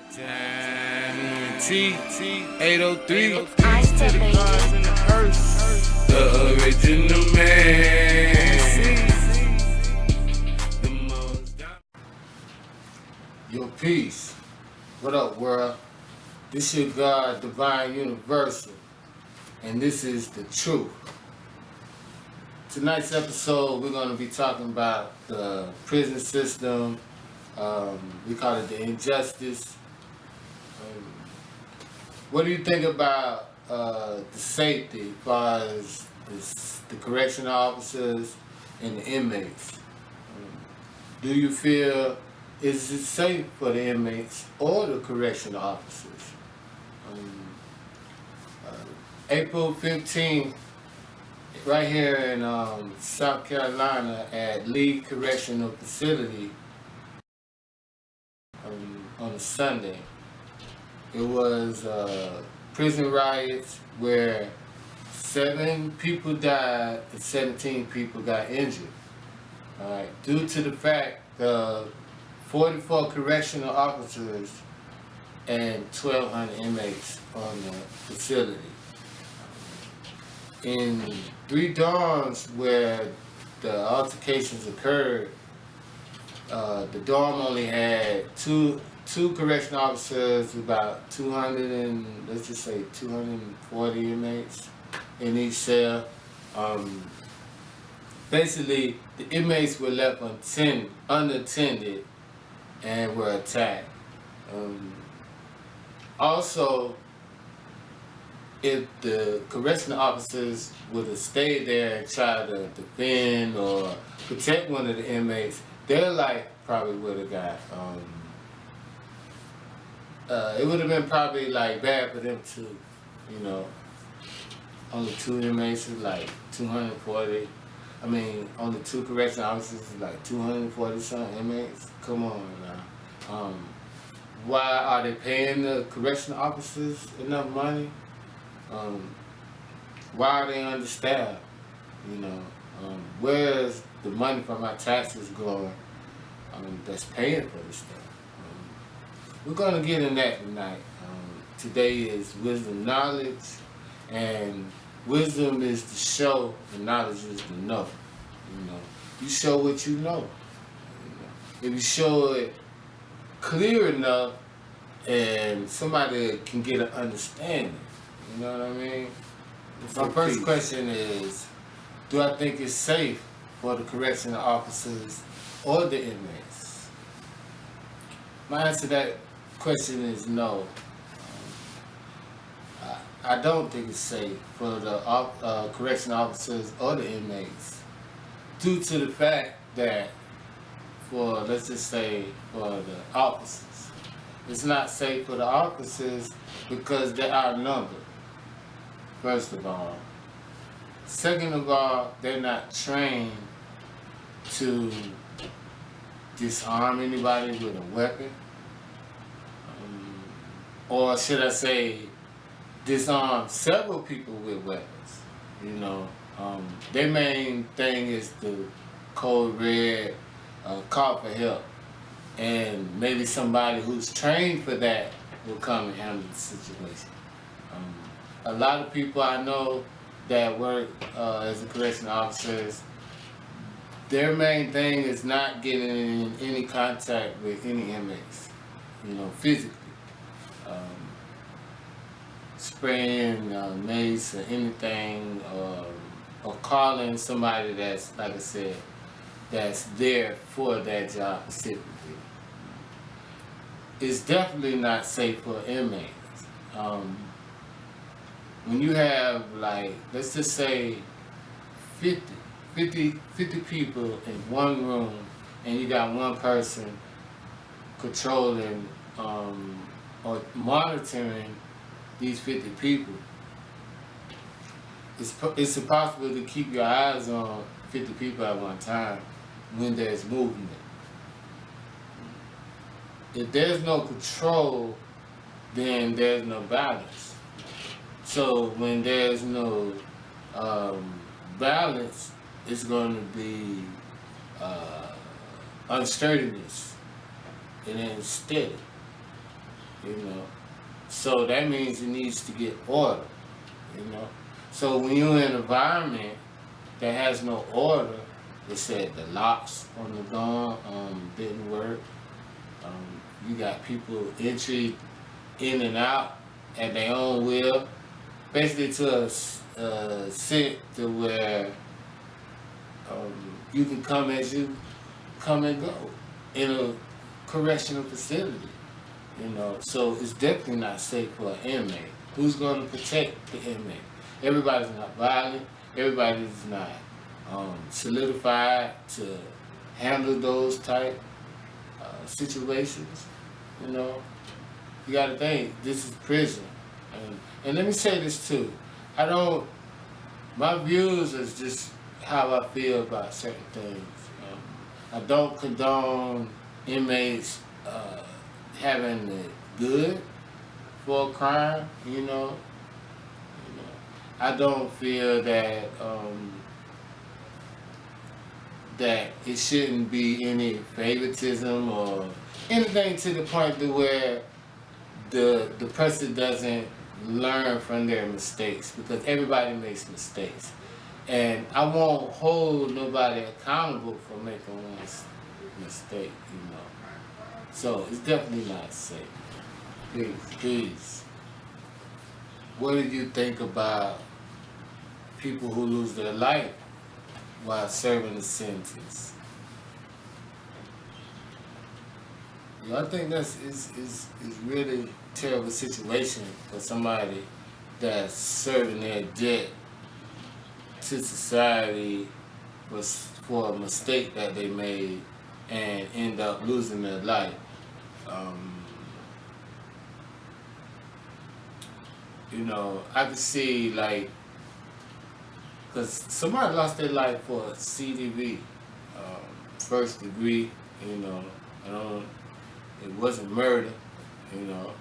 E.N.T. 803 to the gods in the earth, the original man. Your peace. What up, world? This your God, Divine Universal, and this is the truth. Tonight's episode, we're going to be talking about the prison system. We call it the injustice. What do you think about the safety as far as the correctional officers and the inmates? Do you feel, is it safe for the inmates or the correctional officers? April 15th, right here in South Carolina at Lee Correctional Facility on a Sunday. It was prison riots where 7 people died and 17 people got injured. Due to the fact of 44 correctional officers and 1,200 inmates on the facility. In 3 dorms where the altercations occurred, the dorm only had two correctional officers, about 240 inmates in each cell. Basically, the inmates were left unattended and were attacked. Also, if the correctional officers would have stayed there and tried to defend or protect one of the inmates, their life probably would have got, it would have been probably like bad for them too, you know. Only 2 inmates is like 240. I mean, only 2 correctional officers is like 240 some inmates. Come on now. Why are they paying the correctional officers enough money? Why are they understaffed? You know, where's the money from our taxes going that's paying for this stuff? We're going to get in that tonight. Today is wisdom knowledge, and wisdom is to show, and knowledge is to know. You know, you show what you know. If you show it clear enough, and somebody can get an understanding. You know what I mean? My first question is, do I think it's safe for the correctional officers or the inmates? My answer to that question is no. I don't think it's safe for the correctional officers or the inmates, due to the fact that let's just say, for the officers. It's not safe for the officers because they are outnumbered, first of all. Second of all, they're not trained to disarm anybody with a weapon. Or should I say, disarm several people with weapons. You know, their main thing is the code red, call for help. And maybe somebody who's trained for that will come and handle the situation. A lot of people I know that work as a correctional officers, their main thing is not getting in any contact with any inmates, you know, physically. Spraying mace or anything, or calling somebody that's, like I said, that's there for that job specifically. It's definitely not safe for inmates. When you have, like, let's just say 50 people in one room, and you got one person controlling or monitoring these 50 people, it's impossible to keep your eyes on 50 people at one time when there's movement. If there's no control, then there's no balance. So when there's no balance, it's going to be unsturdiness. It ain't steady. you know. So that means it needs to get order, you know. So when you're in an environment that has no order, they said the locks on the door didn't work. You got people entry in and out at their own will, basically to a sit to where you can come as you come and go in a correctional facility. You know, so it's definitely not safe for an inmate. Who's going to protect the inmate? Everybody's not violent. Everybody's not solidified to handle those type situations. You know, you got to think this is prison, and let me say this too. My views is just how I feel about certain things. I don't condone inmates having it good for a crime, you know. I don't feel that that it shouldn't be any favoritism or anything to the point to where the person doesn't learn from their mistakes, because everybody makes mistakes. And I won't hold nobody accountable for making one mistake, you know. So it's definitely not safe. Please. What do you think about people who lose their life while serving a sentence? You know, I think that's is really terrible situation for somebody that's serving their debt to society for a mistake that they made and end up losing their life. You know, I could see like, because somebody lost their life for CDV, first degree, you know. It wasn't murder, you know.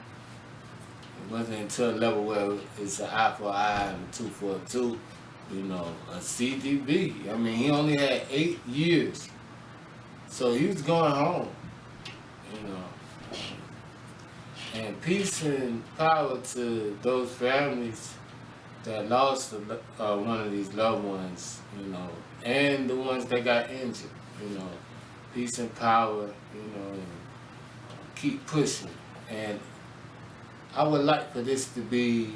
It wasn't until a level where it's an eye for an eye and a tooth for a tooth, you know. A CDV, I mean, he only had 8 years, so he was going home, you know. And peace and power to those families that lost one of these loved ones, you know, and the ones that got injured, you know. Peace and power, you know, and keep pushing. And I would like for this to be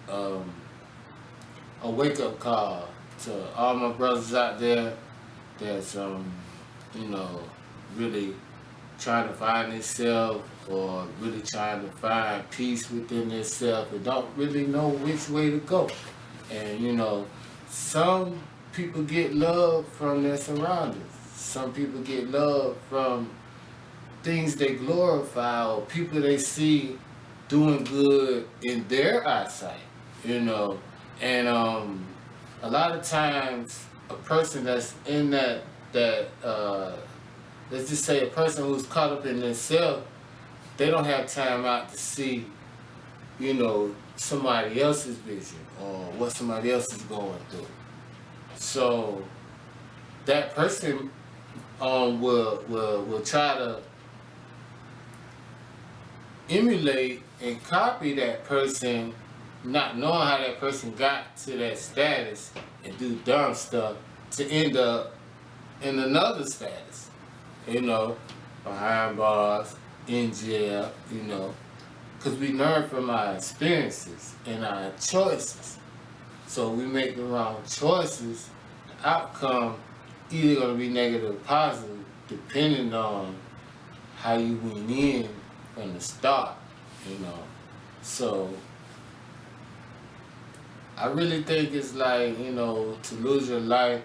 a wake-up call to all my brothers out there that's, you know, really trying to find themselves or really trying to find peace within themselves and don't really know which way to go. And, you know, some people get love from their surroundings. Some people get love from things they glorify or people they see doing good in their eyesight, you know. And a lot of times a person that's in that let's just say a person who's caught up in themselves, they don't have time out to see, you know, somebody else's vision or what somebody else is going through. So that person will try to emulate and copy that person, not knowing how that person got to that status, and do dumb stuff to end up in another status, you know, behind bars, in jail, you know, because we learn from our experiences and our choices. So we make the wrong choices, the outcome either going to be negative or positive, depending on how you went in from the start, you know. So I really think it's like, you know, to lose your life.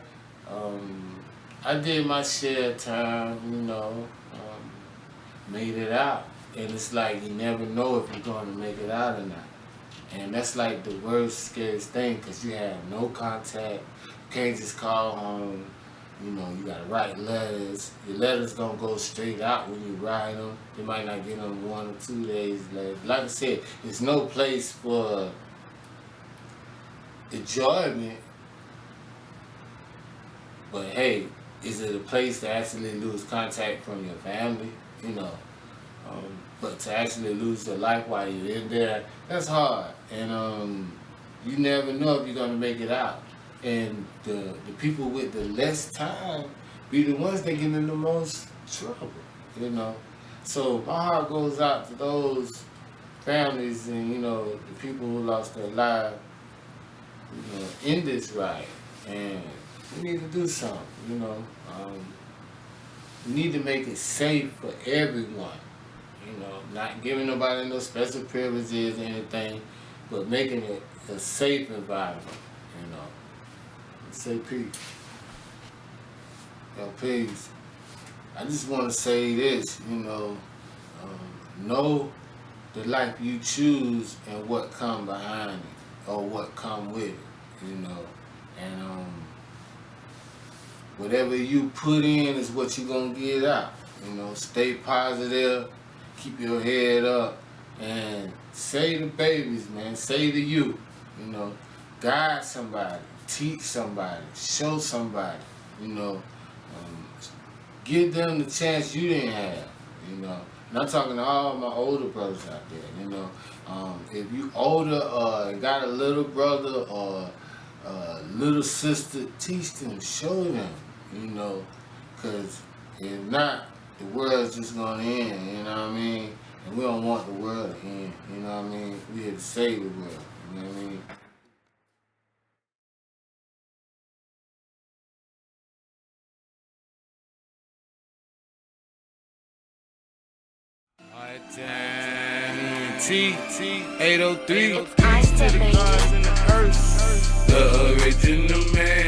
I did my share time, you know, made it out. And it's like you never know if you're going to make it out or not. And that's like the worst, scariest thing, because you have no contact. You can't just call home. You know, you gotta write letters. Your letters don't go straight out when you write them. You might not get them 1 or 2 days later. Like I said, there's no place for enjoyment. But hey, is it a place to actually lose contact from your family? You know, But to actually lose your life while you're in there, that's hard. And you never know if you're gonna make it out. And the people with the less time be the ones that get in the most trouble, you know. So my heart goes out to those families and, you know, the people who lost their lives, you know, in this riot. And we need to do something, you know. We need to make it safe for everyone. You know, not giving nobody no special privileges or anything, but making it a safe environment, you know. Say peace. Yo, peace. I just want to say this, you know the life you choose and what come behind it, or what come with it, you know. And whatever you put in is what you're going to get out, you know. Stay positive, keep your head up, and say to babies, man, say to you, you know, guide somebody, teach somebody, show somebody, you know, give them the chance you didn't have, you know. And I'm talking to all my older brothers out there, you know. If you older or got a little brother or a little sister, teach them, show them, you know, because if not, the world's just going to end, you know what I mean? And we don't want the world to end, you know what I mean? We here to save the world, you know what I mean? Hardtime, E.N.T, 803, peace to the gods and the earth. The original man.